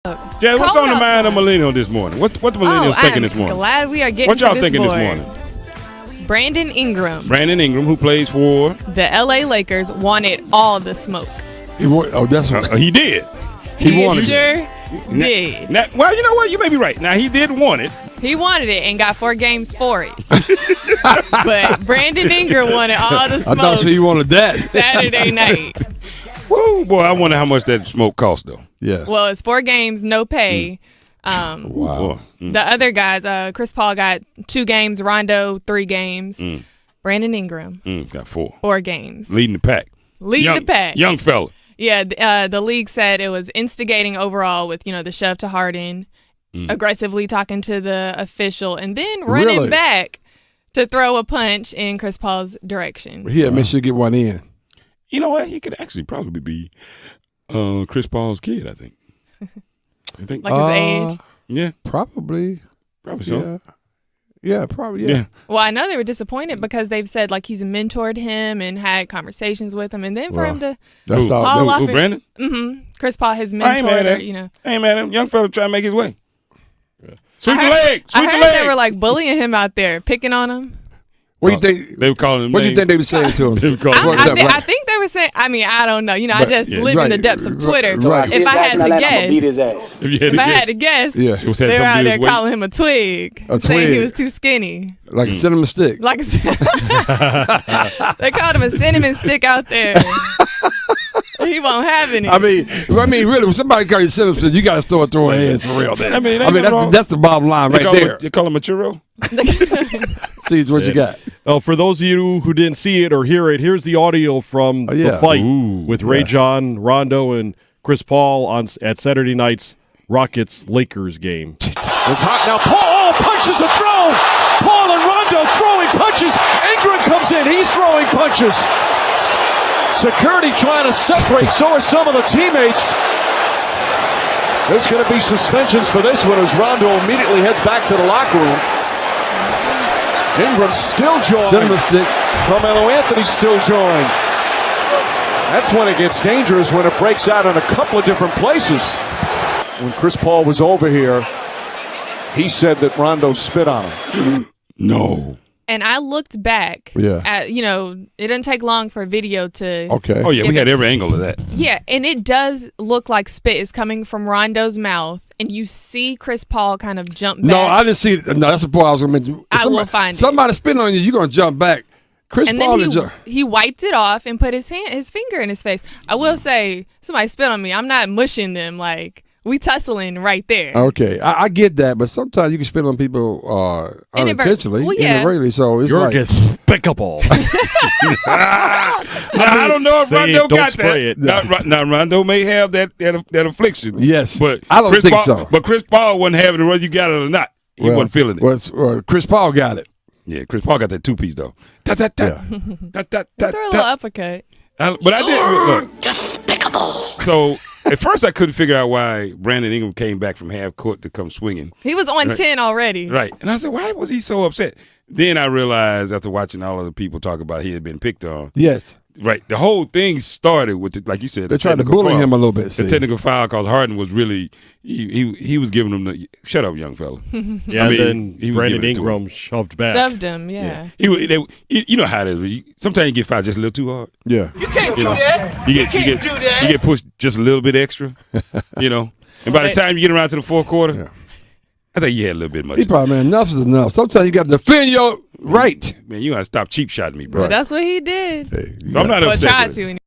Jay, what's on the mind of millennial this morning? What the millennials thinking this morning? Glad we are getting what y'all to thinking board. this morning? Brandon Ingram. Brandon Ingram, who plays for The LA Lakers, wanted all the smoke. That's what he did. He wanted sure did. Well, you know what? You may be right. Now, he did want it. He wanted it and got 4 games for it. But Brandon Ingram wanted all the smoke. I thought you wanted that. Saturday night. Woo, boy, I wonder how much that smoke cost, though. Yeah. Well, it's 4 games, no pay. Wow. The other guys, Chris Paul got 2 games, Rondo 3 games. Brandon Ingram Got 4. 4 games. Leading the pack. The pack. Young fella. Yeah, the league said it was instigating overall with, the shove to Harden, aggressively talking to the official, and then running back to throw a punch in Chris Paul's direction. He had made sure to get one in. You know what? He could actually probably be Chris Paul's kid, I think. Like his age? Yeah. Probably so. Yeah, probably, yeah. Well, I know they were disappointed because they've said, he's mentored him and had conversations with him. And then for him to haul off Brandon? Chris Paul has mentored her, I ain't mad at him. Young fella trying to make his way. Yeah. Sweep the leg. I heard they were, bullying him out there, picking on him. What do you think? They were calling him What do you think they were saying to him? I think they were saying, I don't know. I just live in the depths of Twitter. Right. If I had to guess, beat his ass. if I had to guess, yeah. they were out there calling him a twig, saying he was too skinny. Like a cinnamon stick. Like they called him a cinnamon stick out there. He won't have any. I mean, really, when somebody calls you cinnamon stick, you got to start throwing hands for real, man. That's the bottom line right there. You call him a churro? See what you got. Oh, for those of you who didn't see it or hear it, here's the audio from the fight with Ray John, Rondo, and Chris Paul at Saturday night's Rockets-Lakers game. It's hot now. Paul punches are thrown. Paul and Rondo throwing punches. Ingram comes in. He's throwing punches. Security trying to separate. So are some of the teammates. There's going to be suspensions for this one as Rondo immediately heads back to the locker room. Ingram still joined. Cinnamon stick. Carmelo Anthony still joined. That's when it gets dangerous, when it breaks out in a couple of different places. When Chris Paul was over here, he said that Rondo spit on him. No. And I looked back at, it didn't take long for a video to... Okay. Oh, yeah, we had every angle of that. Yeah, and it does look like spit is coming from Rondo's mouth, and you see Chris Paul kind of jump back. No, I didn't see it. No, that's the part I was going to mention. I will find somebody spitting on you, you're going to jump back. Chris and Paul then he wiped it off and put his finger in his face. I will say, somebody spit on me. I'm not mushing them we tussling right there. Okay, I get that, but sometimes you can spit on people unintentionally, inadvertently. So it's You're despicable. I don't know if Rondo got that. Now, Rondo may have that affliction. Yes, but I don't think so. But Chris Paul wasn't having it whether you got it or not. He wasn't feeling it. Well, Chris Paul got it. Yeah, Chris Paul got that 2-piece though. Throw a little uppercut. But I did look. Despicable. So at first I couldn't figure out why Brandon Ingram came back from half court to come swinging. He was on 10 already. Right. And I said, why was he so upset? Then I realized after watching all of the people talk about he had been picked on. Yes. Right. The whole thing started with, like you said, they're trying to bully him a little bit. The technical foul because Harden was really he was giving him the shut up, young fella. Yeah, and then Brandon Ingram shoved back. Shoved him, yeah. You know how it is. Sometimes you get fouled just a little too hard. Yeah. You can't do that. You get pushed just a little bit extra. And by the time you get around to the fourth quarter, I think you had a little bit much. He probably, man, enough is enough. Sometimes you got to defend your right. Man, you got to stop cheap shotting me, bro. Well, that's what he did. Hey, so I'm not upset. Tried to.